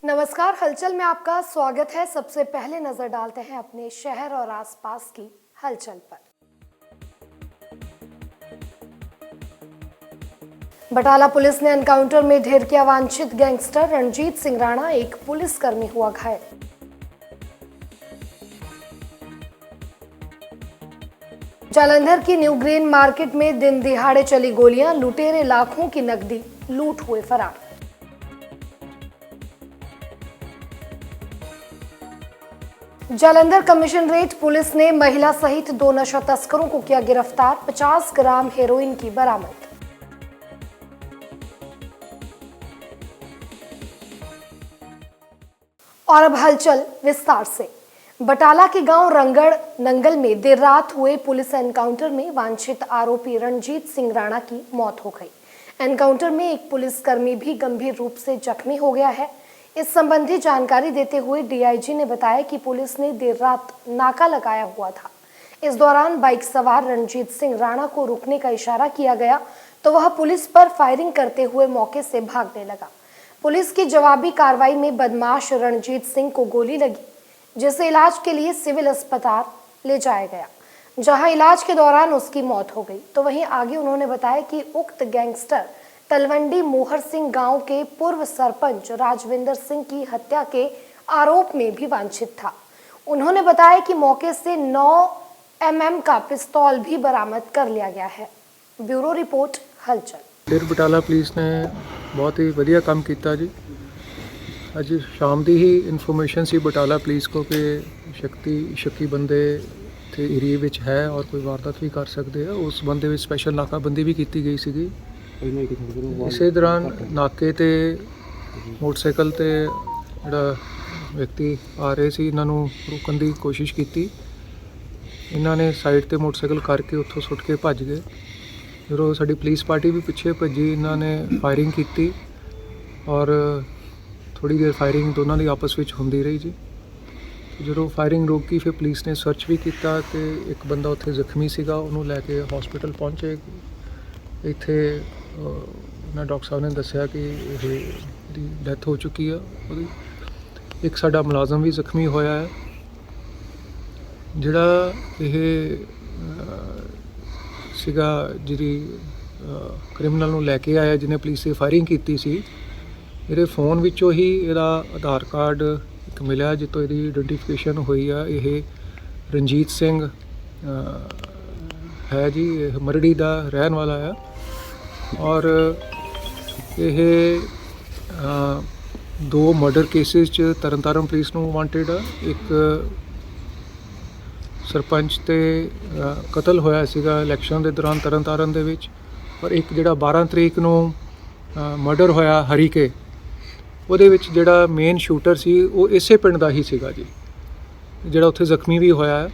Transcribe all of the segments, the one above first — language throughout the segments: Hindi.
नमस्कार, हलचल में आपका स्वागत है। सबसे पहले नजर डालते हैं अपने शहर और आसपास की हलचल पर। बटाला पुलिस ने एनकाउंटर में ढेर किया वांछित गैंगस्टर रणजीत सिंह राणा, एक पुलिसकर्मी हुआ घायल। जालंधर की न्यू ग्रीन मार्केट में दिन दिहाड़े चली गोलियां, लुटेरे लाखों की नकदी लूट हुए फरार। जालंधर कमिश्नरेट पुलिस ने महिला सहित 2 नशा तस्करों को किया गिरफ्तार, 50 ग्राम हेरोइन की बरामद। और अब हलचल विस्तार से। बटाला के गांव रंगड़ नंगल में देर रात हुए पुलिस एनकाउंटर में वांछित आरोपी रणजीत सिंह राणा की मौत हो गई। एनकाउंटर में एक पुलिसकर्मी भी गंभीर रूप से जख्मी हो गया है। इस संबंधी जानकारी देते हुए डीआईजी ने बताया कि पुलिस ने देर रात नाका लगाया हुआ था। इस दौरान बाइक सवार रणजीत सिंह राणा को रुकने का इशारा किया गया तो वह पुलिस पर फायरिंग करते हुए मौके से भागने लगा। पुलिस की जवाबी कार्रवाई में बदमाश रणजीत सिंह को गोली लगी, जिसे इलाज के लिए सिविल अस्पताल ले जाया गया, जहां इलाज के दौरान उसकी मौत हो गई। तो वहीं आगे उन्होंने बताया कि उक्त गैंगस्टर तलवंडी मोहर सिंह गांव के पूर्व सरपंच राजविंदर सिंह की हत्या के आरोप में भी वांछित था। उन्होंने बताया कि मौके से 9 mm का पिस्तौल भी बरामद कर लिया गया है। ब्यूरो रिपोर्ट, हलचल। फिर बटाला पुलिस ने बहुत ही वधिया काम किया जी। अज शाम की ही इन्फॉर्मेशन सी बटाला पुलिस को कि शक्की बंदे थे एरिए में है और कोई वारदात भी कर सकते हैं। उस बंदे में स्पैशल नाकाबंदी भी की गई सी। इसे दौरान नाके ते मोटरसाइकिल ते जिहड़ा व्यक्ति आ रहे सी, इन्हों रोकने की कोशिश की। इन्होंने साइड ते मोटरसाइकिल करके उत्थों सुट के भज गए। जो साडी पुलिस पार्टी भी पिछे भजी, इन्होंने फायरिंग की और थोड़ी देर फायरिंग दोनों की आपस में होंदी रही जी। जो फायरिंग रोकी फिर पुलिस ने सर्च भी किया तो एक बंदा उत्थे जख्मी सीगा, उन्होंने लैके हॉस्पिटल पहुँचे। इत्थे डॉक्टर साहब ने दसिया कि डैथ हो चुकी है। एक साडा मुलाजम भी जख्मी होया है। जिहड़ा सीगा जिहड़ी क्रिमिनल नूं लैके आया, जिन्हें पुलिस से फायरिंग की सी, मेरे फोन विचों ही इहदा आधार कार्ड एक मिलिया जितों इहदी आइडेंटिफिकेशन हुई है। यह रणजीत सिंह है जी, मरड़ी का रहन वाला है और यह 2 मर्डर केसिस च तरनतारण पुलिस नूं वांटेड है। एक सरपंच ते कतल होया सीगा इलैक्शन के दौरान तरनतारण दे विच, और एक जिहड़ा 12 तरीक नूं मर्डर होया हरीके, ਉਹਦੇ ਵਿੱਚ ਜਿਹੜਾ ਮੇਨ ਸ਼ੂਟਰ ਸੀ ਉਹ ਇਸੇ ਪਿੰਡ ਦਾ ਹੀ ਸੀਗਾ ਜੀ, ਜਿਹੜਾ ਉੱਥੇ ਜ਼ਖਮੀ ਵੀ ਹੋਇਆ ਹੈ।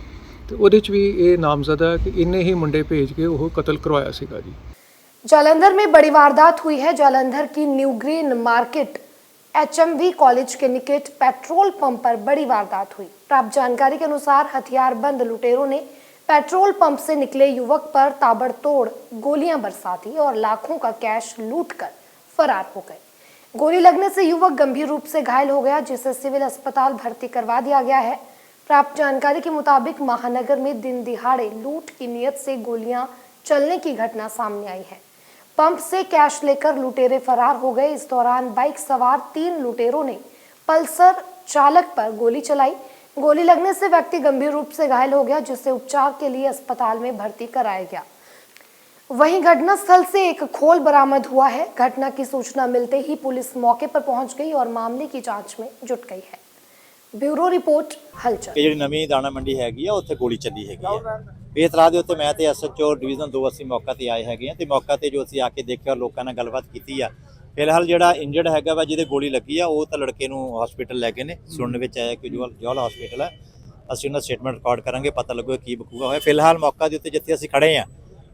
ਤੇ ਉਹਦੇ 'ਚ ਵੀ ਇਹ ਨਾਮਜ਼ਦ ਹੈ ਕਿ ਇੰਨੇ ही ਮੁੰਡੇ ਭੇਜ ਕੇ ਉਹ ਕਤਲ ਕਰਵਾਇਆ ਸੀਗਾ ਜੀ। जालंधर में बड़ी वारदात हुई है। जालंधर की new green market HMV college के निकट पेट्रोल पंप पर बड़ी वारदात हुई। प्राप्त जानकारी के अनुसार हथियारबंद लुटेरों ने पेट्रोल पंप से निकले युवक पर ताबड़तोड़ गोलियां बरसा दी और लाखों का कैश लूटकर फरार हो गए। गोली लगने से युवक गंभीर रूप से घायल हो गया, जिसे सिविल अस्पताल भर्ती करवा दिया गया है। प्राप्त जानकारी के मुताबिक महानगर में दिन दिहाड़े लूट की नीयत से गोलियां चलने की घटना सामने आई है। पंप से कैश लेकर लुटेरे फरार हो गए। इस दौरान बाइक सवार 3 लुटेरों ने पल्सर चालक पर गोली चलाई। गोली लगने से व्यक्ति गंभीर रूप से घायल हो गया, जिसे उपचार के लिए अस्पताल में भर्ती कराया गया। वहीं घटनास्थल से एक खोल बरामद हुआ है। घटना की सूचना मिलते ही पुलिस मौके पर पहुंच गई और मामले की जांच में जुट गई है। ब्यूरो रिपोर्ट, हलचल। ਜਿਹੜੀ ਨਵੀਂ ਦਾਣਾ ਮੰਡੀ ਹੈਗੀ ਆ ਉੱਥੇ ਗੋਲੀ ਚੱਲੀ ਹੈਗੀ ਆ। ਬੇਤਰਾ ਦੇ ਉੱਤੇ ਮੈਂ ਤੇ SHO ਡਿਵੀਜ਼ਨ 2 ਅਸੀਂ ਮੌਕਾ ਤੇ ਆਏ ਹੈਗੇ ਆ ਤੇ ਮੌਕਾ ਤੇ ਜੋ ਅਸੀਂ ਆ ਕੇ ਦੇਖਿਆ ਲੋਕਾਂ ਨਾਲ ਗੱਲਬਾਤ ਕੀਤੀ ਆ। ਫਿਲਹਾਲ ਜਿਹੜਾ ਇੰਜਰਡ ਹੈਗਾ ਵਾ ਜਿਹਦੇ ਗੋਲੀ ਲੱਗੀ ਆ ਉਹ ਤਾਂ ਲੜਕੇ ਨੂੰ ਹਸਪੀਟਲ ਲੈ ਗਏ ਨੇ। ਸੁਣਨ ਵਿੱਚ ਆਇਆ ਕਿ ਜੋਲ ਹਸਪੀਟਲ ਹੈ। ਅਸੀਂ ਉਹਨਾਂ ਸਟੇਟਮੈਂਟ ਰਿਕਾਰਡ ਕਰਾਂਗੇ, ਪਤਾ ਲੱਗੂਗਾ ਕੀ ਬਕੂਗਾ ਹੋਇਆ। ਫਿਲਹਾਲ ਮੌਕਾ ਦੇ ਉੱਤੇ ਜਿੱਥੇ ਅਸੀਂ ਖੜੇ ਆ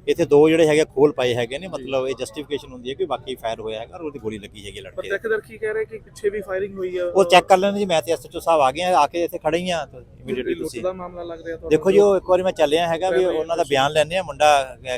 ਇੱਥੇ ਦੋ ਜਿਹੜੇ ਹੈਗੇ ਖੋਲ ਪਾਏ ਹੈਗੇ ਨੇ, ਮਤਲਬ ਇਹ ਜਸਟੀਫਿਕੇਸ਼ਨ ਹੁੰਦੀ ਹੈ ਕਿ ਬਾਕੀ ਫਾਇਰ ਹੋਇਆ ਹੈਗਾ ਔਰ ਉਹਦੀ ਗੋਲੀ ਲੱਗੀ ਹੈਗੀ ਲੜਕੇ ਦੇ। ਪ੍ਰਤੱਖਦਰਸ਼ੀ ਕਹਿ ਰਹੇ ਕਿ ਪਿੱਛੇ ਵੀ ਫਾਇਰਿੰਗ ਹੋਈ ਆ। ਉਹ ਚੈੱਕ ਕਰ ਲੈਣ ਜੀ, ਮੈਂ ਤੇ ਐਸਐਚਓ ਸਾਹਿਬ ਆ ਗਏ ਆ ਕੇ ਇੱਥੇ ਖੜੇ ਹੀ ਆ, ਇਮੀਡੀਏਟਲੀ ਤੁਸੀਂ ਦਾ ਮਾਮਲਾ ਲੱਗ ਰਿਹਾ ਤੁਹਾਨੂੰ? ਦੇਖੋ ਜੀ ਉਹ ਇੱਕ ਵਾਰੀ ਮੈਂ ਚੱਲਿਆ ਹੈਗਾ ਵੀ ਉਹਨਾਂ ਦਾ ਬਿਆਨ ਲੈਣੇ ਆ, ਮੁੰਡਾ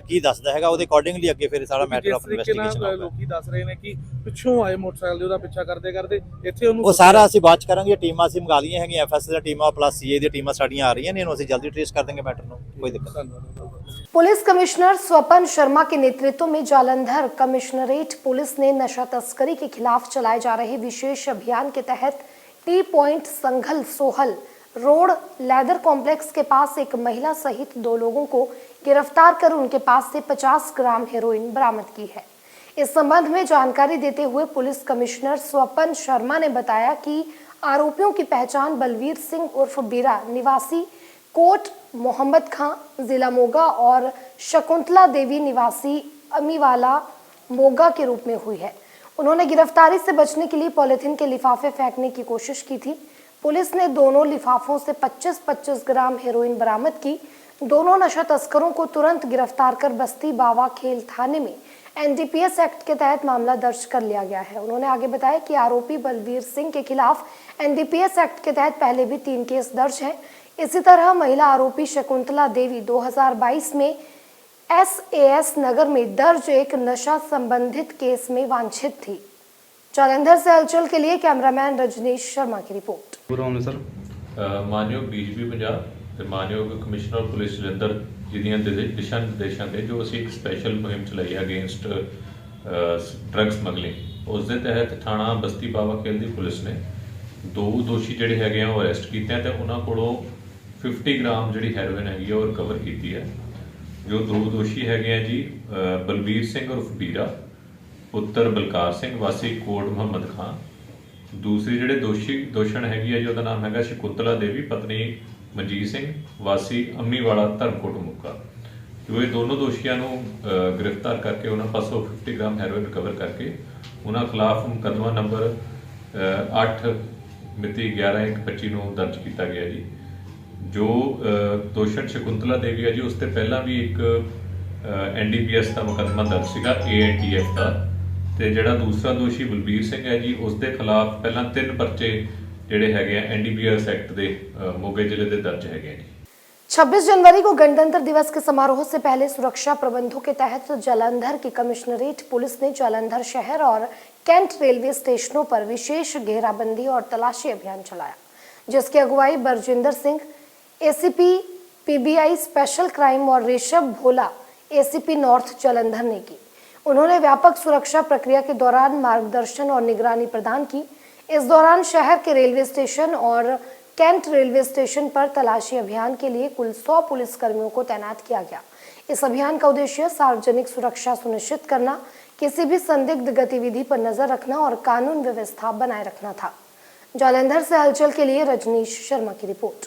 ਕੀ ਦੱਸਦਾ ਹੈਗਾ ਉਹਦੇ ਅਕੋਰਡਿੰਗਲੀ ਅੱਗੇ ਫਿਰ ਸਾਰਾ ਮੈਟਰ ਆਫ ਇਨਵੈਸਟੀਗੇਸ਼ਨ ਹੋਊਗਾ। ਲੋਕੀ ਦੱਸ ਰਹੇ ਨੇ ਕਿ ਪਿੱਛੋਂ ਆਏ ਮੋਟਰਸਾਈਕਲ ਦੇ ਉਹਦਾ ਪਿੱਛਾ ਕਰਦੇ ਕਰਦੇ ਇੱਥੇ ਉਹਨੂੰ ਉਹ ਸਾਰਾ ਅਸੀਂ ਬਾਅਦ ਚ ਕਰਾਂਗੇ। ਟੀਮਾਂ ਅਸੀਂ ਮੰਗਾ ਲਈਆਂ ਹੈਗੀਆਂ, ਐਫਐਸ ਦੀਆਂ ਟੀਮਾਂ ਪਲੱਸ ਸੀਏ ਦੀਆਂ ਟੀਮਾਂ ਸਾਡੀਆਂ ਆ ਰਹੀਆਂ ਨੇ, ਇਹਨੂੰ ਅਸੀਂ ਜਲਦੀ ਟ੍ਰੇਸ ਕਰ देंगे मैटर ਨੂੰ, कोई दिक्कत नहीं। पुलिस कमिश्नर स्वपन शर्मा के नेतृत्व में जालंधर कमिश्नरेट पुलिस ने नशा तस्करी के खिलाफ चलाए जा रहे विशेष अभियान के तहत T point Sanghal Sohal road leather complex के पास एक महिला सहित 2 लोगों को गिरफ्तार कर उनके पास से 50 ग्राम हेरोइन बरामद की है। इस संबंध में जानकारी देते हुए पुलिस कमिश्नर स्वपन शर्मा ने बताया कि आरोपियों की पहचान बलवीर सिंह उर्फ बीरा निवासी कोट मोहम्मद खां जिला मोगा और शकुंतला देवी निवासी अमीवाला मोगा के रूप में हुई है। उन्होंने गिरफ्तारी से बचने के लिए पॉलिथीन के लिफाफे फेंकने की कोशिश की थी। पुलिस ने दोनों लिफाफों से 25-25 ग्राम हेरोइन बरामद की। दोनों नशा तस्करों को तुरंत गिरफ्तार कर बस्ती बावा खेल थाने में एनडीपीएस एक्ट के तहत मामला दर्ज कर लिया गया है। उन्होंने आगे बताया कि आरोपी बलवीर सिंह के खिलाफ एनडीपीएस एक्ट के तहत पहले भी 3 केस दर्ज हैं। इसी तरह महिला आरोपी शकुंतला देवी 2022 में एसएएस नगर में दर्ज एक नशा संबंधित केस में वांछित थी। जालंधर से हलचल के लिए कैमरामैन रजनीश शर्मा की रिपोर्ट। मानयोग डीजीपी पंजाब ਤੇ ਮਾਨਯੋਗ ਕਮਿਸ਼ਨਰ ਪੁਲਿਸ ਜਲੰਧਰ ਜੀ ਦੀਆਂ ਦਿਸ਼ਾ ਨਿਰਦੇਸ਼ਾਂ ਤੇ ਜੋ ਅਸੀਂ ਇੱਕ ਸਪੈਸ਼ਲ ਮੁਹਿੰਮ ਚਲਾਈ ਹੈ ਅਗੇਂਸਟ ਡਰੱਗ ਸਮਗਲਿੰਗ, ਉਸ ਦੇ ਤਹਿਤ ਥਾਣਾ ਬਸਤੀ ਬਾਵਾ ਖੇਲ ਦੀ ਪੁਲਿਸ ਨੇ 2 ਦੋਸ਼ੀ ਜਿਹੜੇ ਹੈਗੇ ਆ ਉਹ ਅਰੈਸਟ ਕੀਤੇ ਤੇ ਉਹਨਾਂ ਕੋਲੋਂ 50 ਗ੍ਰਾਮ ਜਿਹੜੀ ਹੈਰੋਇਨ ਹੈਗੀ ਉਹ ਰਿਕਵਰ ਕੀਤੀ ਹੈ। ਜੋ 2 ਦੋਸ਼ੀ ਹੈਗੇ ਆ ਜੀ ਬਲਵੀਰ ਸਿੰਘ ਉਰਫ ਬੀਰਾ ਪੁੱਤਰ ਬਲਕਾਰ ਸਿੰਘ ਵਾਸੀ ਕੋਟ ਮੁਹੰਮਦ ਖਾਂ, ਦੂਸਰੀ ਜਿਹੜੇ ਦੋਸ਼ਣ ਹੈਗੀ ਹੈ ਜੀ ਉਹਦਾ ਨਾਮ ਹੈਗਾ ਸ਼ਕੁੰਤਲਾ ਦੇਵੀ ਪਤਨੀ ਮਨਜੀਤ ਸਿੰਘ ਵਾਸੀ ਅੰਮੀਵਾਲਾ ਧਰਮਕੋਟ ਮੁੱਕਾ। ਜੋ ਇਹ ਦੋਨੋਂ ਦੋਸ਼ੀਆਂ ਨੂੰ ਗ੍ਰਿਫਤਾਰ ਕਰਕੇ ਉਹਨਾਂ ਪਾਸੋਂ 50 ਗ੍ਰਾਮ ਹੈਰੋਇਨ ਰਿਕਵਰ ਕਰਕੇ ਉਹਨਾਂ ਖਿਲਾਫ ਮੁਕੱਦਮਾ ਨੰਬਰ 8 ਮਿਤੀ 11/1/25 ਨੂੰ ਦਰਜ ਕੀਤਾ ਗਿਆ ਜੀ। ਜੋ ਦੋਸ਼ਣ ਸ਼ਕੁੰਤਲਾ ਦੇਵੀ ਹੈ ਜੀ ਉਸ ਤੇ ਪਹਿਲਾਂ ਵੀ ਇੱਕ ਐਨਡੀਪੀਐਸ ਦਾ ਮੁਕੱਦਮਾ ਦਰਜ ਸੀਗਾ ਏਐਨਟੀਐਫ ਦਾ, ਤੇ ਜਿਹੜਾ ਦੂਸਰਾ ਦੋਸ਼ੀ ਬਲਬੀਰ ਸਿੰਘ ਹੈ ਜੀ ਉਸ ਦੇ ਖਿਲਾਫ ਪਹਿਲਾਂ 3 ਪਰਚੇ ਜਿਹੜੇ ਹੈਗੇ ਆ एनडीपीएस एक्ट ਦੇ ਮੋਗੇ ਜ਼ਿਲ੍ਹੇ ਦੇ ਦਰਜ ਹੈਗੇ ਜੀ। 26 जनवरी को गणतंत्र दिवस के समारोह से पहले सुरक्षा प्रबंधों के तहत जालंधर की कमिश्नरेट पुलिस ने जालंधर शहर और कैंट रेलवे स्टेशनों पर विशेष घेराबंदी और तलाशी अभियान चलाया, जिसकी अगुवाई Barjinder Singh ACP PBI special crime और ऋषभ भोला एसीपी नॉर्थ जालंधर ने की। उन्होंने व्यापक सुरक्षा प्रक्रिया के दौरान मार्गदर्शन और निगरानी प्रदान की। इस दौरान शहर के रेलवे स्टेशन और कैंट रेलवे स्टेशन पर तलाशी अभियान के लिए कुल 100 पुलिसकर्मियों को तैनात किया गया। इस अभियान का उद्देश्य सार्वजनिक सुरक्षा सुनिश्चित करना, किसी भी संदिग्ध गतिविधि पर नजर रखना और कानून व्यवस्था बनाए रखना था। जालंधर से हलचल के लिए रजनीश शर्मा की रिपोर्ट।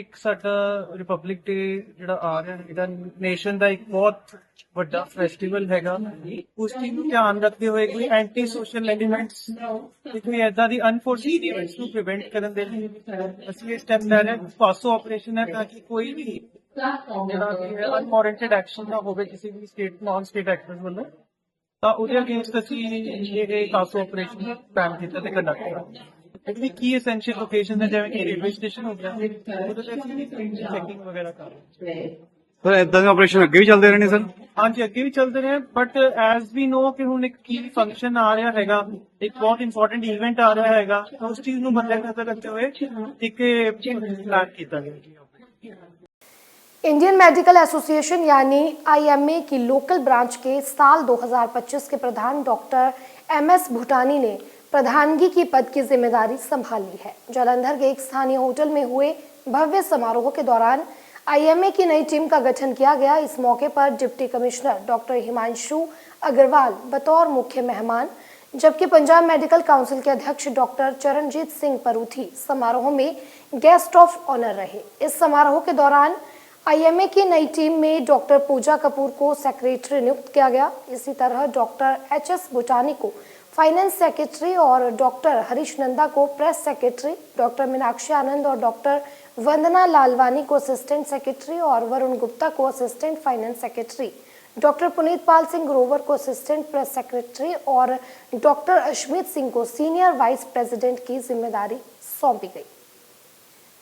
ਇੱਕ ਸਾਡਾ ਰਿਪਬਲਿਕ ਡੇ ਜਿਹੜਾ ਆ ਰਿਹਾ ਇਹਦਾ ਨੇਸ਼ਨ ਦਾ ਇੱਕ ਬਹੁਤ ਵੱਡਾ ਫੈਸਟੀਵਲ ਹੈਗਾ, ਉਸ ਚੀਜ਼ ਨੂੰ ਧਿਆਨ ਰੱਖਦੇ ਹੋਏ ਕੋਈ ਐਂਟੀ ਸੋਸ਼ਲ ਐਲੀਮੈਂਟਸ ਤੇ ਕੋਈ ਏਦਾਂ ਦੀ ਅਨਫੋਰਚੂਨੇਟ ਇਵੈਂਟਸ ਨੂੰ ਪ੍ਰੀਵੈਂਟ ਕਰਨ ਦੇ ਲਈ ਅਸੀਂ ਇਹ ਸਟੈਪ ਲੈ ਰਹੇ ਹਾਂ। ਪਾਸੋ ਆਪਰੇਸ਼ਨ ਹੈ ਤਾਂ ਕਿ ਕੋਈ ਵੀ ਜਿਹੜਾ ਕਿ ਅਨਵਾਰੰਟਡ ਐਕਸ਼ਨ ਨਾ ਹੋਵੇ ਕਿਸੇ ਵੀ ਸਟੇਟ ਨਾਨ ਸਟੇਟ ਐਕਟਰਸ ਵੱਲੋਂ, ਤਾਂ ਉਹਦੇ ਅਗੇਂਸਟ ਅਸੀਂ ਇਹ ਪਾਸੋ ਆਪਰੇਸ਼ਨ ਪਲਾਨ ਕੀਤਾ ਤੇ ਕੰਡਕਟ ਕਰਾਂਗੇ। ਜਿਹੜੀ ਕੀ ਐਸੈਂਸ਼ੀਅਲ ਲੋਕੇਸ਼ਨ ਹੈ ਜਿਵੇਂ ਕਿ ਰੇਲਵੇ ਸਟੇਸ਼ਨ ਹੋ ਗਿਆ, ਉਹਦੇ ਤੇ ਅਸੀਂ ਚੈਕਿੰਗ ਵਗੈਰਾ ਕਰ ਰਹੇ ਹਾਂ। ਸਰ ਇਦਾਂ ਦੇ ਆਪਰੇਸ਼ਨ ਅੱਗੇ ਵੀ ਚੱਲਦੇ ਰਹਿਣੇ ਸਰ? ਹਾਂਜੀ ਅੱਗੇ ਵੀ ਚੱਲਦੇ ਰਹੇ, ਬਟ ਐਜ਼ ਵੀ ਨੋ ਕਿ ਹੁਣ ਇੱਕ ਕੀ ਫੰਕਸ਼ਨ ਆ ਰਿਹਾ ਹੈਗਾ, ਇੱਕ ਬਹੁਤ ਇੰਪੋਰਟੈਂਟ ਇਵੈਂਟ ਆ ਰਿਹਾ ਹੈਗਾ, ਉਸ ਚੀਜ਼ ਨੂੰ ਮੱਦੇ ਨਜ਼ਰ ਰੱਖਦੇ ਹੋਏ ਇੱਕ ਪਲਾਨ ਕੀਤਾ ਗਿਆ। इंडियन मेडिकल एसोसिएशन यानी आईएमए की लोकल ब्रांच के साल 2025 के प्रधान डॉक्टर एमएस भूटानी ने प्रधानगी की पद की जिम्मेदारी संभाल ली है। जालंधर के एक स्थानीय होटल में हुए भव्य समारोह के दौरान आईएमए की नई टीम का गठन किया गया। इस मौके पर deputy commissioner doctor Himanshu Agarwal बतौर मुख्य मेहमान, जबकि पंजाब मेडिकल काउंसिल के अध्यक्ष डॉक्टर चरणजीत सिंह परूथी समारोह में गेस्ट ऑफ ऑनर रहे। इस समारोह के दौरान आईएमए की नई टीम में डॉक्टर पूजा कपूर को सेक्रेटरी नियुक्त किया गया। इसी तरह डॉक्टर एचएस भूटानी को फाइनेंस सेक्रेटरी और डॉक्टर हरीश नंदा को प्रेस सेक्रेटरी, डॉक्टर मीनाक्षी आनंद और डॉक्टर वंदना लालवानी को असिस्टेंट सेक्रेटरी और वरुण गुप्ता को assistant finance secretary, doctor Puneet Pal Singh Grover को असिस्टेंट प्रेस सेक्रेटरी और डॉक्टर अश्मित सिंह को सीनियर वाइस प्रेसिडेंट की जिम्मेदारी सौंपी गई।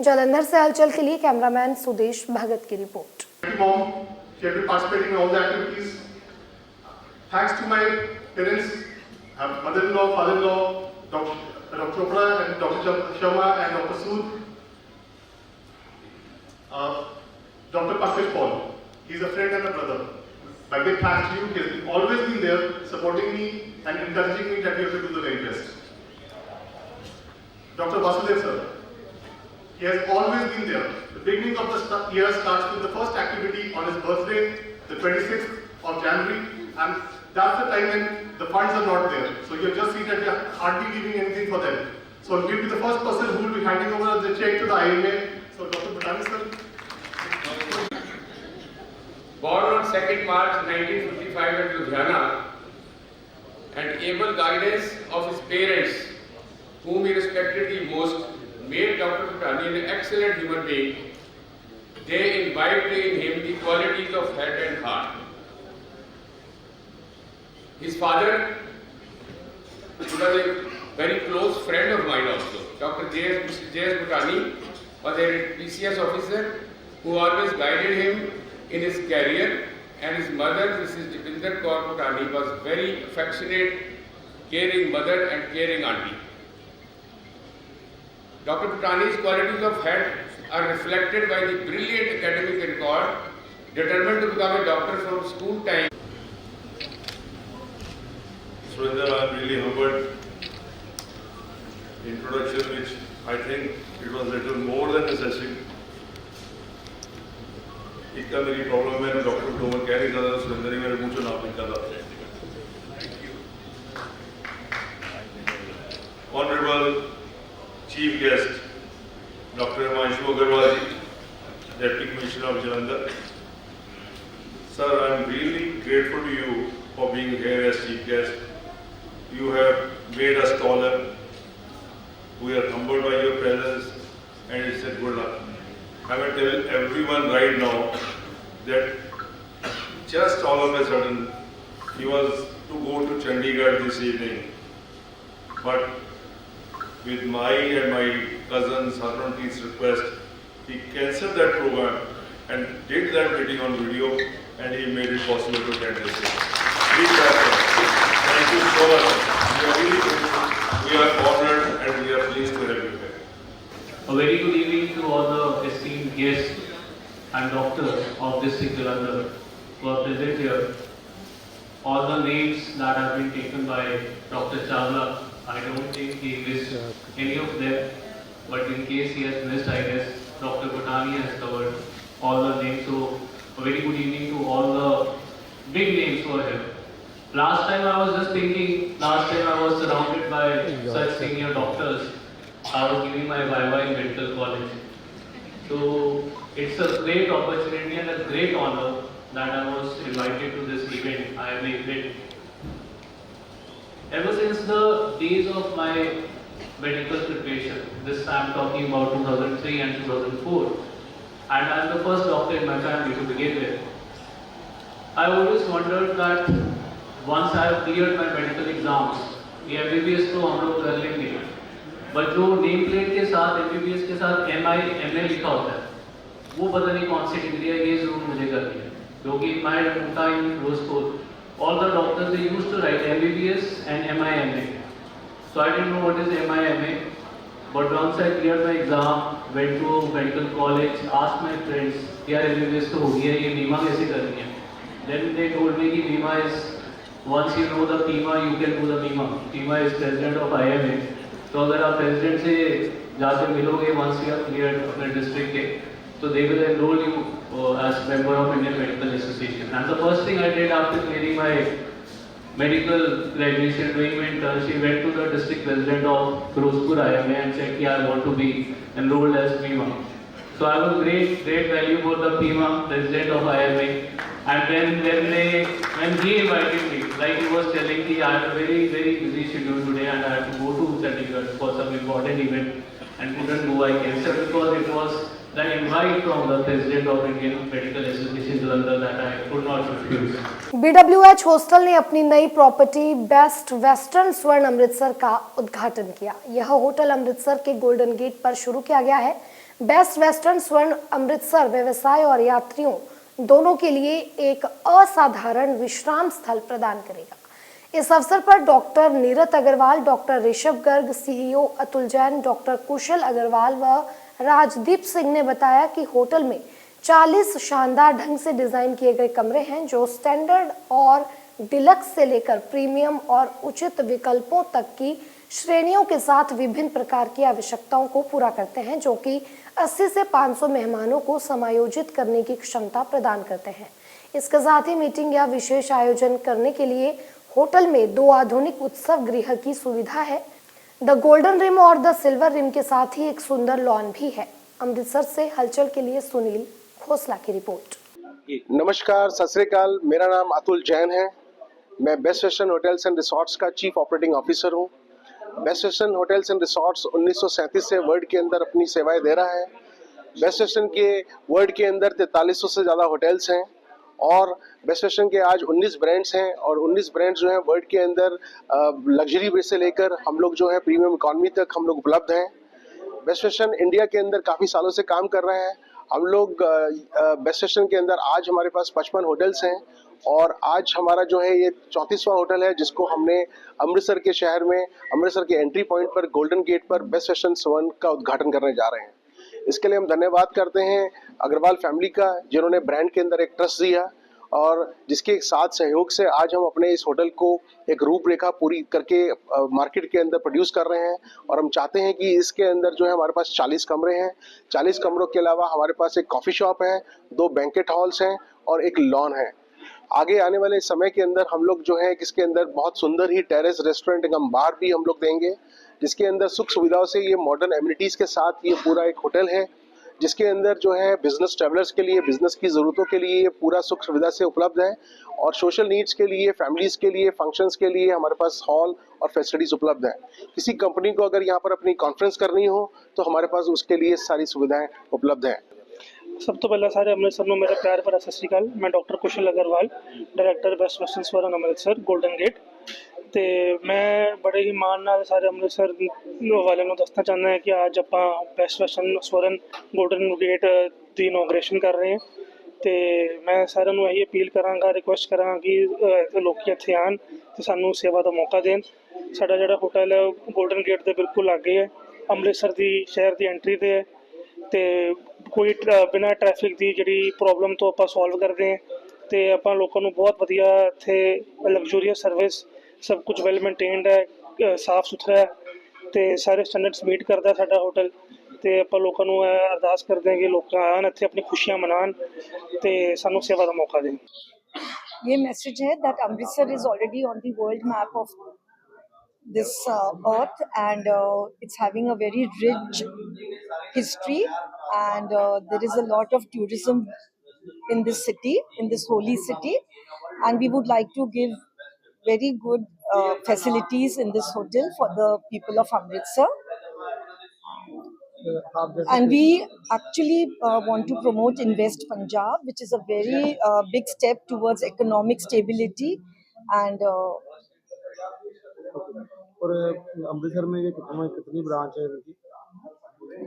जालंधर से हलचल के लिए कैमरामैन सुदेश भगत की report. Mom, she had been participating in all the activities. Thanks to my parents, mother-in-law, father-in-law, Dr. Chopra and Dr. Sharma and Dr. Sood. Dr. Pankaj Paul, he's a friend and a brother. My big thanks to you. He has always been there, supporting me and encouraging me that we have to do the very best. Dr. Vasudev sir, he has always been there. The beginning of the year starts with the first activity on his birthday, the 26th of January, and that's the time when the funds are not there. So you have just seen that we are hardly giving anything for them. So he'll be the first person who will be handing over the check to the IMA. So Dr. Bhatani sir. Born on 2nd March 1955 at Ludhiana, and able guidance of his parents, whom he respected the most, made Dr. Bhatani an excellent human being. They imbibed in him the qualities of head and heart. His father was a very close friend of mine also. Dr. J.S. Bhatani was a PCS officer who always guided him in his career, and his mother, Mrs. Jibinder Kaur Bhatani, was very affectionate, caring mother and caring auntie. Dr. Bhatani's qualities of head are reflected by the brilliant academic record, determined to become a doctor from school time. Surinder, I am really humbled. Introduction, which I think it was little more than necessary. इतना मेरी प्रॉब्लम है, डॉक्टर डोमर कह नहीं था, सुरेंद्र ने मेरे मुंह से नाम लिखा था। Honorable Chief Guest, Dr. Himanshu Agarwal ji, Deputy Commissioner of Jalandhar. Sir, I am really grateful to you for being here as Chief Guest. You have made us taller. We are humbled by your presence, and it's a good luck. I will tell everyone right now that just all of a sudden he was to go to Chandigarh this evening, but with my and my cousin Sarvanpreet's request, he cancelled that program and did that meeting on video, and he made it possible to attend this meeting. Please clap for him. Thank you so much. We are really grateful. We are honored and we are pleased to have you here. A very good evening to all the esteemed guests and doctors of District Jalandhar who are present here. All the names that have been taken by Dr. Chawla, I don't think he missed any of them, but in case he has missed, I guess Dr. Bhatani has covered all the names. So a very good evening to all the big names who are here. Last time I was just thinking, last time I was surrounded by such senior doctors. I was giving my Viva in medical college. So it's a great opportunity and a great honor that I was invited to this event. I am a ever since the days of my medical preparation, this I am talking about 2003 and 2004, and I am the first doctor in my family to begin with. I always wondered that once I have cleared my medical exams, ये MBBS तो हम लोग कर लेंगे, बट जो नेम प्लेट के साथ MBBS के साथ MI MA लिखा होता है, वो पता नहीं कौन सी डिग्री है, ये जरूर मुझे करनी है, क्योंकि in my time Roscoe, all the doctors they used to write MBBS and MI MA, so I didn't know what is MI MA, but once I cleared my exam, went to medical college, asked my friends, यार MBBS तो हो गया, ये बीमा कैसे करनी है? Then they told me कि बीमा is once you know the PIMA, you can do the BIMA. PIMA is president of IMA. तो अगर आप president से जाके मिलोगे once you have cleared अपने district के, तो they will enroll you as member of Indian Medical Association. And the first thing I did after clearing my medical graduation, doing my internship, went to the district president of Firozpur IMA and said, I want to be enrolled as PIMA. So I have a great value for the PIMA, president of IMA. And when he invited me, like he was telling me, I had a very busy schedule today and I had to go to Chandigarh for some important event and couldn't go. I cancelled because it was the invite from the President of Indian Medical Association Jalandhar that I could not refuse. BWH hostel ने अपनी नई प्रॉपर्टी बेस्ट वेस्टर्न स्वर्ण अमृतसर का उद्घाटन किया। यह होटल अमृतसर के गोल्डन गेट पर शुरू किया गया है। बेस्ट वेस्टर्न स्वर्ण अमृतसर व्यवसाय और यात्रियों दोनों के लिए एक असाधारण विश्राम स्थल प्रदान करेगा। इस अवसर पर doctor Neerat Agarwal, doctor Rishabh Garg, CEO Atul Jain, doctor Kushal Agarwal व राजदीप सिंह ने बताया कि होटल में 40 शानदार ढंग से डिजाइन किए गए कमरे हैं जो स्टैंडर्ड और डिलक्स से लेकर प्रीमियम और उचित विकल्पों तक की श्रेणियों के साथ विभिन्न प्रकार की आवश्यकताओं को पूरा करते हैं, जो कि 80 से 500 मेहमानों को समायोजित करने की क्षमता प्रदान करते हैं। इसके साथ ही मीटिंग या विशेष आयोजन करने के लिए होटल में 2 आधुनिक उत्सव गृह की सुविधा है। द गोल्डन रिम और द सिल्वर रिम के साथ ही एक सुंदर लॉन भी है। अमृतसर से हलचल के लिए सुनील खोसला की रिपोर्ट। नमस्कार, सत श्री अकाल। मेरा नाम अतुल जैन है। मैं best western hotels and resorts का चीफ ऑपरेटिंग ऑफिसर हूँ। Best western hotels and resorts 1937 से वर्ल्ड के अंदर अपनी सेवाएं दे रहा है। बेस्ट वेस्टर्न के वर्ल्ड के अंदर 4300 से ज़्यादा होटल्स हैं और बेस्ट वेस्टर्न के आज 19 ब्रांड्स हैं और 19 ब्रांड्स जो हैं वर्ल्ड के अंदर लग्जरी बेस से लेकर हम लोग जो है प्रीमियम इकॉनमी तक हम लोग उपलब्ध हैं। बेस्ट वेस्टर्न इंडिया के अंदर काफ़ी सालों से काम कर रहे हैं। हम लोग बेस्ट वेस्टर्न के अंदर आज हमारे पास 55 होटल्स हैं और आज हमारा जो है ये 34वां होटल है जिसको हमने अमृतसर के शहर में अमृतसर के एंट्री पॉइंट पर गोल्डन गेट पर बेस्ट वेस्टर्न स्वर्ण का उद्घाटन करने जा रहे हैं। इसके लिए हम धन्यवाद करते हैं अग्रवाल फैमिली का, जिन्होंने ब्रांड के अंदर एक ट्रस्ट दिया और जिसके साथ सहयोग से आज हम अपने इस होटल को एक रूपरेखा पूरी करके मार्केट के अंदर प्रोड्यूस कर रहे हैं। और हम चाहते हैं कि इसके अंदर जो है हमारे पास 40 कमरे हैं। 40 कमरों के अलावा हमारे पास एक कॉफ़ी शॉप है, 2 बैंकेट हॉल्स हैं और एक लॉन है। आगे आने वाले समय के अंदर हम लोग जो है इसके अंदर बहुत सुंदर ही टेरेस रेस्टोरेंट एवं बार भी हम लोग देंगे, जिसके अंदर सुख सुविधाओं से ये मॉडर्न एमिनिटीज़ के साथ ये पूरा एक होटल है, जिसके अंदर जो है बिजनेस ट्रैवलर्स के लिए, बिजनेस की ज़रूरतों के लिए ये पूरा सुख सुविधा से उपलब्ध है और सोशल नीड्स के लिए, फैमिलीज़ के लिए, फंक्शंस के लिए हमारे पास हॉल और फैसिलिटीज़ उपलब्ध है। किसी कंपनी को अगर यहाँ पर अपनी कॉन्फ्रेंस करनी हो तो हमारे पास उसके लिए सारी सुविधाएं उपलब्ध हैं। सब तो पहला सारे अमृतसर में मेरा प्यार भरा सत श्री अकाल। मैं doctor Kushal Agarwal, director best western स्वर्ण अमृतसर गोल्डन गेट। ਤੇ ਮੈਂ ਬੜੇ ਹੀ ਮਾਣ ਨਾਲ ਸਾਰੇ ਅੰਮ੍ਰਿਤਸਰ ਵਾਲਿਆਂ ਨੂੰ ਦੱਸਣਾ ਚਾਹੁੰਦਾ ਹਾਂ ਕਿ ਅੱਜ ਆਪਾਂ ਬੈਸਟ ਵੈਸਟਰਨ ਸਵਰਨ ਗੋਲਡਨ ਗੇਟ ਦੀ ਇਨੋਗ੍ਰੇਸ਼ਨ ਕਰ ਰਹੇ ਹਾਂ ਤੇ ਮੈਂ ਸਾਰਿਆਂ ਨੂੰ ਇਹੀ ਅਪੀਲ ਕਰਾਂਗਾ, ਰਿਕੁਐਸਟ ਕਰਾਂਗਾ ਕਿ ਲੋਕੀ ਇੱਥੇ ਆਉਣ ਤੇ ਸਾਨੂੰ ਸੇਵਾ ਦਾ ਮੌਕਾ ਦੇਣ। ਸਾਡਾ ਜਿਹੜਾ ਹੋਟਲ ਹੈ ਗੋਲਡਨ ਗੇਟ ਦੇ ਬਿਲਕੁਲ ਲਾਗੇ ਹੈ, ਅੰਮ੍ਰਿਤਸਰ ਦੀ ਸ਼ਹਿਰ ਦੀ ਐਂਟਰੀ ਤੇ ਹੈ ਤੇ ਕੋਈ ਬਿਨਾਂ ਟ੍ਰੈਫਿਕ ਦੀ ਜਿਹੜੀ ਪ੍ਰੋਬਲਮ ਤੋਂ ਆਪਾਂ ਸੋਲਵ ਕਰਦੇ ਹਾਂ ਤੇ ਆਪਾਂ ਲੋਕਾਂ ਨੂੰ ਬਹੁਤ ਵਧੀਆ ਇੱਥੇ ਲਗਜ਼ਰੀਅਸ ਸਰਵਿਸ, सब कुछ वेल मेनटेन्ड है, साफ सुथरा है तो सारे स्टैंडर्ड्स मीट करता है साडा होटल। तो ਆਪਾਂ ਲੋਕਾਂ ਨੂੰ ਅਰਦਾਸ ਕਰਦੇ ਹਾਂ ਕਿ ਲੋਕ ਆਉਣ ਇੱਥੇ ਆਪਣੀ ਖੁਸ਼ੀਆਂ ਮਨਾਉਣ ਤੇ ਸਾਨੂੰ ਸੇਵਾ ਦਾ ਮੌਕਾ ਦੇਣ। ये मैसेज है that Amritsar is already on the world map of this earth and it's having a very rich history and there is a lot of tourism in this city, in this holy city, and we would like to give very good facilities in this hotel for the people of Amritsar. And we actually want to promote Invest Punjab, which is a very big step towards economic stability. And और अमृतसर में ये कितनी ब्रांच है इनकी?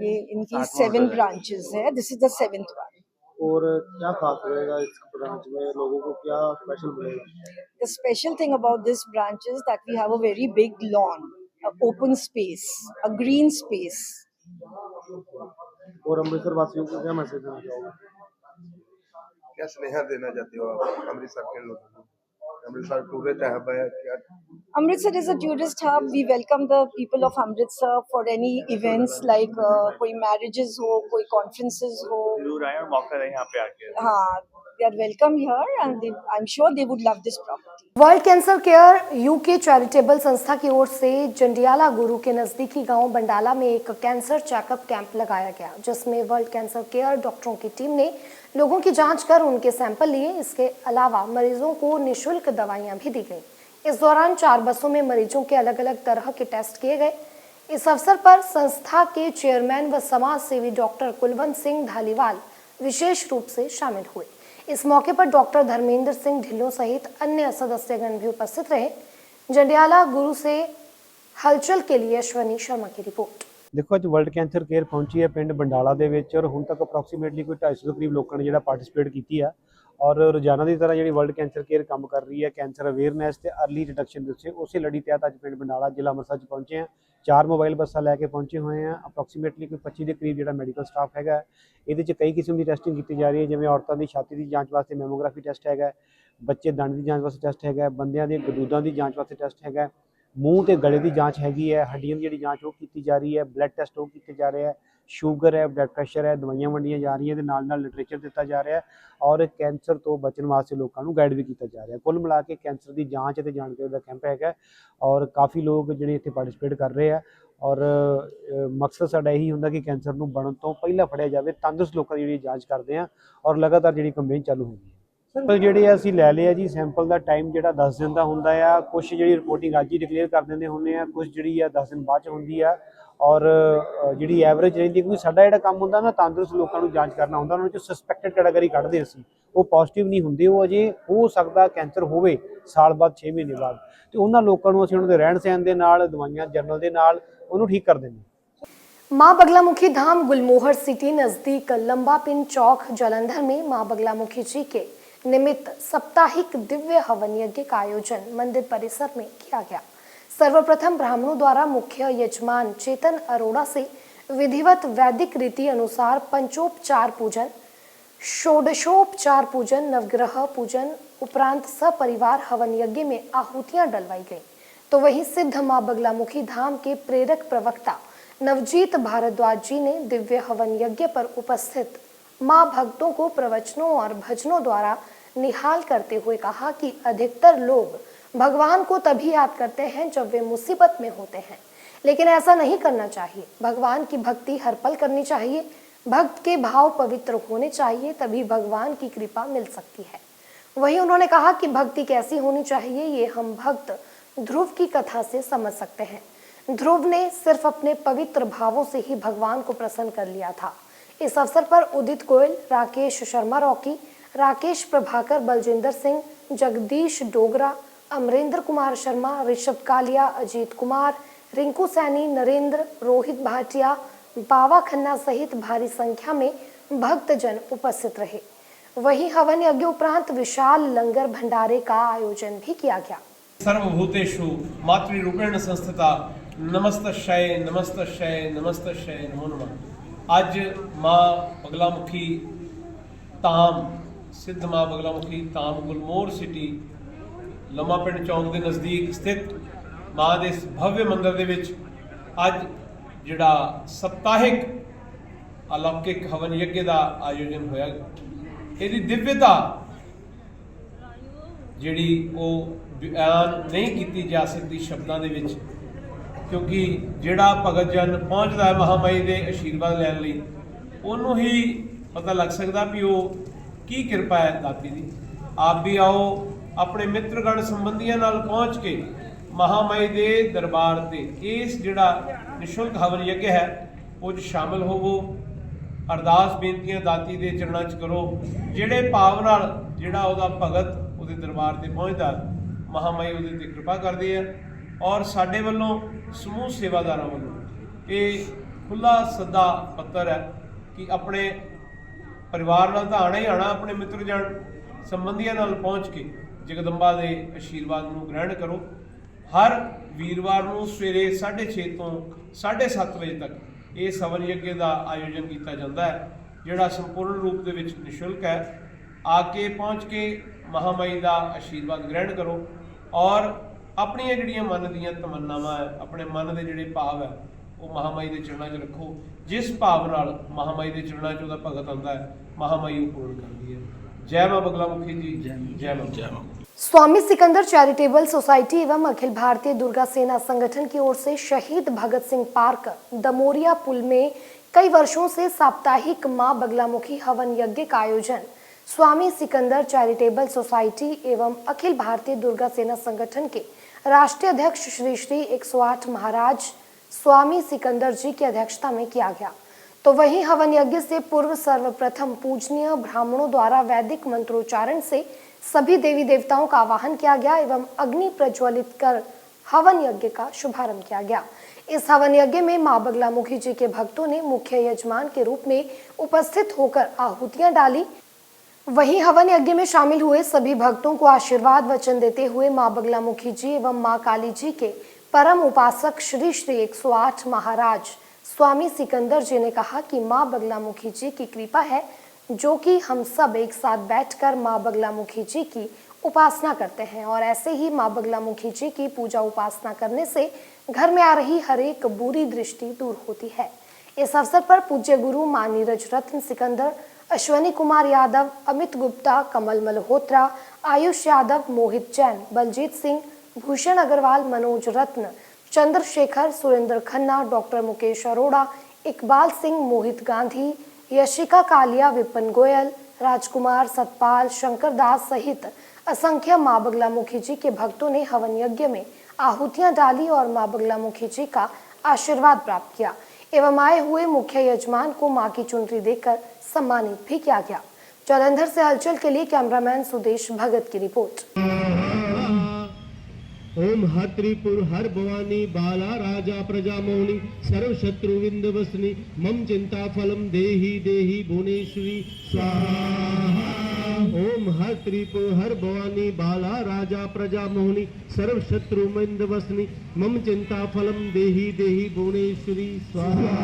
ये इनकी 7 branches है. This is the 7th one. और क्या खास रहेगा इस ब्रांच में, लोगों को क्या स्पेशल मिलेगा? The special thing about this branch is that we have a very big lawn, an open space, a green space. और अमृतसर वासियों को क्या मैसेज देना चाहोगे? क्या स्नेहा देना चाहते हो आप अमृतसर के लोगों को? अमृतसर टूरिस्ट हब है क्या? Amritsar is a tourist hub. We welcome the people of Amritsar for any events like कोई marriages हो, कोई conferences हो. जरूर आए और मौका दें यहाँ पे आके। हाँ, they are welcome here and I'm sure they would love this property. World cancer care UK charitable संस्था की ओर से जंडियाला गुरु के नजदीकी गांव बंडाला में एक कैंसर चेकअप कैंप लगाया गया, जिसमें वर्ल्ड कैंसर केयर डॉक्टरों की टीम ने लोगों की जांच कर उनके सैंपल लिए। इसके अलावा मरीजों को निःशुल्क दवाइयां भी दी गई। इस दौरान 4 बसों में मरीजों के अलग अलग तरह के टेस्ट किए गए। इस अवसर पर संस्था के चेयरमैन व समाज सेवी डॉक्टर कुलवंत सिंह धालीवाल विशेष रूप से शामिल हुए। इस मौके पर डॉक्टर धर्मेंद्र सिंह ढिल्लों सहित अन्य सदस्यगण भी उपस्थित रहे। जंडियाला गुरु से हलचल के लिए अश्वनी शर्मा की रिपोर्ट। देखो अज वर्ल्ड कैंसर केयर पहुंची है पिंड बंडाला दे विच और हुण तक अप्रोक्सीमेटली कोई 250 के करीब लोगों ने जिहड़ा पार्टिसिपेट कीती है और रोजाना की तरह जी वर्ल्ड कैंसर केयर काम कर रही है कैंसर अवेयरनैस ते अर्ली डिटेक्शन के उस लड़ी तहत अज पिंड बंडाला जिला अमृतसर पहुंचे हैं। 4 मोबाइल बसां लैके पहुंचे हुए हैं। अप्रोक्सीमेटली कोई 25 के करीब जो मैडिकल स्टाफ है ये कई किस्म की टैसटिंग की जा रही है जिवें औरतों की छाती की जांच वास्ते मैमोग्राफी टैसट है, बच्चे दंद की जांच वास्ते टैसट है, बंदियां दे गदूदां की जांच वास्ते टैसट है, मूँह ते गले की जांच हैगी है, हड्डियों की जी जांच वो की जा रही है, ब्लड टैसट वो किए जा रहे हैं, शुगर है, ब्लड प्रैशर है, दवाइयां वंडियां जा रही हैं, नाल लिटरेचर दिता जा रहा है और कैंसर तो बचने वास्ते लोगों को गाइड भी किया जा रहा है। कुल मिला के कैंसर की जांच ते जानकारी का कैंप है और काफ़ी लोग जिहड़े इत्थे पार्टिसिपेट कर रहे हैं और मकसद साडा यही हुंदा कि कैंसर नूं बनन तो पहला फड़िया जाए, तंदुरुस्त लोगों की जांच करते हैं और लगातार जी कंपेन चालू होगी है। सैंपल जिहड़े असीं लै लिया जी, सैंपल का टाइम जिहड़ा 10 दिन का हुंदा आ, कुछ जी रिपोर्टिंग अज ही डिकलेयर कर देंदे हुंदे आ, कुछ जी 10 दिन बाद हुंदी आ और जी एवरेज रहिंदी क्योंकि साडा जिहड़ा काम हुंदा ना तंदुरुस्त लोगों को जांच करना हुंदा, उन्हां चों सस्पैक्टेड कैटेगरी कढदे असीं, वो पॉजिटिव नहीं हुंदे, वो अजे हो सकदा कैंसर होवे साल बाद 6 महीने बाद, तो उन्हां लोगों को असीं उन्हां दे रहन सहन दे नाल दवाइयां जनरल दे नाल उन्होंने ठीक कर देंगे। माँ बगलामुखी धाम गुलमोहर सिटी नजदीक लंबा पिन चौक जालंधर में माँ बगलामुखी जी के निमित्त साप्ताहिक दिव्य हवन यज्ञ का आयोजन मंदिर परिसर में किया गया। सर्वप्रथम ब्राह्मणों द्वारा मुख्य यजमान चेतन अरोड़ा से विधिवत वैदिक रीति अनुसार पंचोपचार पूजन, षोडशोपचार पूजन, नवग्रह पूजन उपरांत सपरिवार हवन यज्ञ में आहुतियां डलवाई गई। तो वहीं सिद्ध माँ बगलामुखी धाम के प्रेरक प्रवक्ता नवजीत भारद्वाज जी ने दिव्य हवन यज्ञ पर उपस्थित माँ भक्तों को प्रवचनों और भजनों द्वारा निहाल करते हुए कहा कि अधिकतर लोग भगवान को तभी याद करते हैं जब वे मुसीबत में होते हैं, लेकिन ऐसा नहीं करना चाहिए। भगवान की भक्ति हर पल करनी चाहिए, भक्त के भाव पवित्र होने चाहिए, तभी भगवान की कृपा मिल सकती है। वहीं उन्होंने कहा कि भक्ति कैसी होनी चाहिए ये हम भक्त ध्रुव की कथा से समझ सकते हैं। ध्रुव ने सिर्फ अपने पवित्र भावों से ही भगवान को प्रसन्न कर लिया था। इस अवसर पर उदित गोयल, राकेश शर्मा रॉकी, राकेश प्रभाकर, बलजिंदर सिंह, जगदीश डोगरा, अमरेंद्र कुमार शर्मा, ऋषभ कालिया, अजीत कुमार, रिंकू सैनी, नरेंद्र, रोहित भाटिया, बावा खन्ना सहित भारी संख्या में भक्तजन उपस्थित रहे। वहीं हवन यज्ञ उपरांत विशाल लंगर भंडारे का आयोजन भी किया गया। सर्वभूतेषु मातृरूपेण संस्थिता नमस्तशय नमस्तशय नमस्तशय नमो नमः। आज माँ बगलामुखी धाम, सिद्ध माँ बगलामुखी धाम गुलमोहर सिटी लम्मा पिंड चौक के नज़दीक स्थित माँ के भव्य मंदिर के विच अज जिहड़ा सप्ताहिक अलौकिक हवन यज्ञ का आयोजन होया। इसकी दिव्यता जिहड़ी वो बयान नहीं की जा सकती शब्दों के विच, क्योंकि जिहड़ा भगत जन पहुँचता है महामाई के आशीर्वाद लैन लई उन्हों ही पता लग सकता भी वो की कृपा है दाती दी। आप भी आओ अपने मित्रगण संबंधियों नाल पहुँच के महामाई के दरबार से इस जिहड़ा निशुल्क हवन यज्ञ है वो शामिल होवो, अरदास बेनतियां दाती के चरणों च करो। जिहड़े भाव नाल जिहड़ा उहदा भगत उहदे दरबार से पहुँचता महामाई उहदे ते कृपा करदी है। और साडे वल्लों समूह सेवादारां वल्लों ये खुला सदा पत्र है कि अपने परिवार नाल तां आना ही आना, अपने मित्रजन संबंधियों नाल पहुँच के जगदंबा के आशीर्वाद नूं ग्रहण करो। हर वीरवार नूं सवेरे 6:30 तो 7:30 बजे तक इस हवन यज्ञ का आयोजन किया जाता है, जिहड़ा संपूर्ण रूप दे विच निशुल्क है। आके पहुँच के महामाई का आशीर्वाद ग्रहण करो और अपनी जिहड़ियां मन दीयां तमन्नावां है, अपने मन के जिहड़े भाव है वो महामाई के चरणों च रखो। जिस भाव नाल महामाई के चरणों च उहदा भगत आंदा है महामाई वो पूर्ण करती है। जय मां बगलामुखी जी, जय मां। जय मां। स्वामी सिकंदर चैरिटेबल सोसाइटी एवं अखिल भारतीय दुर्गा सेना संगठन की ओर से शहीद भगत सिंह पार्क दमोरिया पुल में कई वर्षों से साप्ताहिक मां बगलामुखी हवन यज्ञ का आयोजन स्वामी सिकंदर चैरिटेबल सोसाइटी एवं अखिल भारतीय दुर्गा सेना संगठन के राष्ट्रीय अध्यक्ष श्री श्री 108 महाराज स्वामी सिकंदर जी की अध्यक्षता में किया गया। तो वहीं हवन यज्ञ से पूर्व सर्वप्रथम पूजनीय ब्राह्मणों द्वारा वैदिक मंत्रोच्चारण से सभी देवी देवताओं का आवाहन किया गया एवं अग्नि प्रज्वलित कर हवन यज्ञ का शुभारंभ किया गया। इस हवन यज्ञ में मां बगलामुखी जी के भक्तों ने मुख्य यजमान के रूप में उपस्थित होकर आहुतियां डाली। वहीं हवन यज्ञ में शामिल हुए सभी भक्तों को आशीर्वाद वचन देते हुए मां बगलामुखी जी एवं मां काली जी के परम उपासक श्री श्री 108 महाराज स्वामी सिकंदर जी ने कहा कि मां बगलामुखी जी की कृपा है जो कि हम सब एक साथ बैठकर मां बगलामुखी जी की उपासना करते हैं और ऐसे ही मां बगलामुखी जी की पूजा उपासना करने से घर में आ रही हर एक बुरी दृष्टि दूर होती है। इस अवसर पर पूज्य गुरु मां नीरज रत्न सिकंदर, अश्वनी कुमार यादव, अमित गुप्ता, कमल मल्होत्रा, आयुष यादव, मोहित जैन, बलजीत सिंह, भूषण अग्रवाल, मनोज रत्न, चंद्रशेखर, सुरेंद्र खन्ना, डॉक्टर मुकेश अरोड़ा, इकबाल सिंह, मोहित गांधी, यशिका कालिया, विपिन गोयल, राजकुमार, सतपाल, शंकर दास सहित असंख्य मां बगलामुखी जी के भक्तों ने हवन यज्ञ में आहुतियां डाली और मां बगलामुखी जी का आशीर्वाद प्राप्त किया एवं आए हुए मुख्य यजमान को मां की चुनरी देकर सम्मानित भी किया गया। जालंधर से हलचल के लिए कैमरामैन सुदेश भगत की रिपोर्ट। ओम हर त्रिपुर हर भवानी बाला राजा प्रजा मोहिनी सर्व शत्रु विंध्यवसनी मम चिंता फलम देहि देहि भुवनेश्वरी स्वाहा। ओम हर त्रिपुर हर भवानी बाला राजा प्रजा मोहिनी सर्व शत्रु विंध्यवसनी मम चिंता फलम देहि देहि भुवनेश्वरी स्वाहा।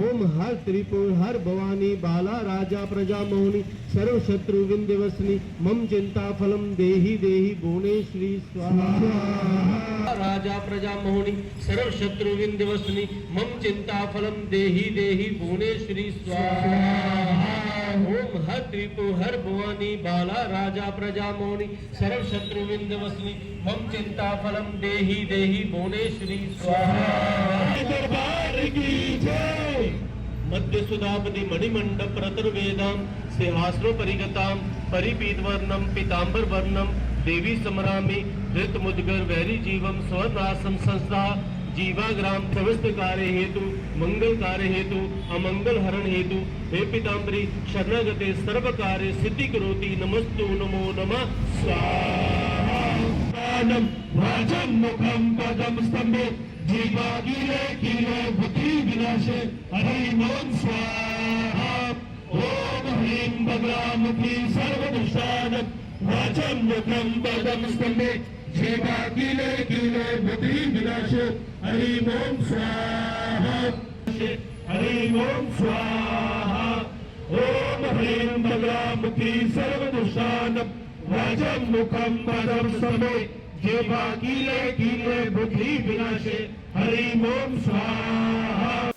ओम हर त्रिपुर हर भवानी बाला राजा प्रजा मोहिनी सर्व शत्रु विंध्यवसनी मम चिंता फलम देहि देहि भुवनेश्वरी स्वाहा। राजा प्रजा मोहिनी सर्व शत्रु विंध्यवसनी मम चिंता फलम देहि देहि भुवनेश्वरी स्वाहा। ओम हर त्रिपुर हर भवानी बाला राजा प्रजा मोहिनी सर्व शत्रु विंध्यवसनी मम चिंता फलम देहि देहि भुवनेश्वरी स्वाहा। दरबार की जय। मध्य सुधापति मणिमंडप प्रतुर्वेदाम सिंहासनो परिगताम परिपीत वर्णम पीतांबर वर्णम देवी समरामि धृत मुद्गर वैरी जीवम स्वर्णासम संस्था जीवाग्राम समस्त कार्य हेतु मंगल कार्य हेतु अमंगल हरण हेतु हे पीतांबरी शरणागते सर्व कार्य सिद्धि करोति नमस्तु नमो नमः स्वाहा। वाचम मुखम पदम स्तंभे जीवागिरे किले बुद्धि विनाशे हरि ओम स्वाहा। ओम ह्रीं बगलामुखी सर्वदुष्टानं वाचम मुखम पदम स्तंभे जीवागिरे किले बुद्धि विनाशे हरि ओम स्वाहा। हरि ओम स्वाहा। ओम ह्रीं बगलामुखी सर्वदुष्टानं वाचम मुखम पदम स्तंभे जीवागिरे किले बुद्धि विनाशे हरि ओम स्वाहा।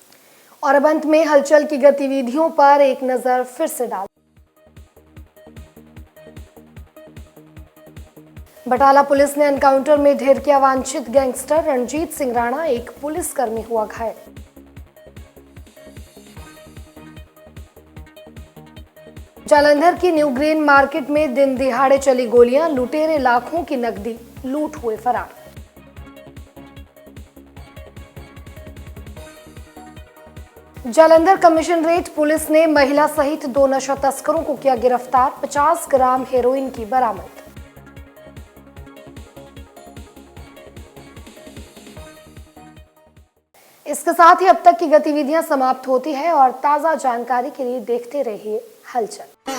और अब अंत में हलचल की गतिविधियों पर एक नजर फिर से डाल। बटाला पुलिस ने एनकाउंटर में ढेर किया वांछित गैंगस्टर रणजीत सिंह राणा, एक पुलिसकर्मी हुआ घायल। जालंधर की न्यू ग्रीन मार्केट में दिन दिहाड़े चली गोलियां, लुटेरे लाखों की नकदी लूट हुए फरार। जालंधर कमिश्नरेट पुलिस ने महिला सहित 2 नशा तस्करों को किया गिरफ्तार, 50 ग्राम हेरोइन की बरामद। इसके साथ ही अब तक की गतिविधियां समाप्त होती है और ताजा जानकारी के लिए देखते रहिए हलचल।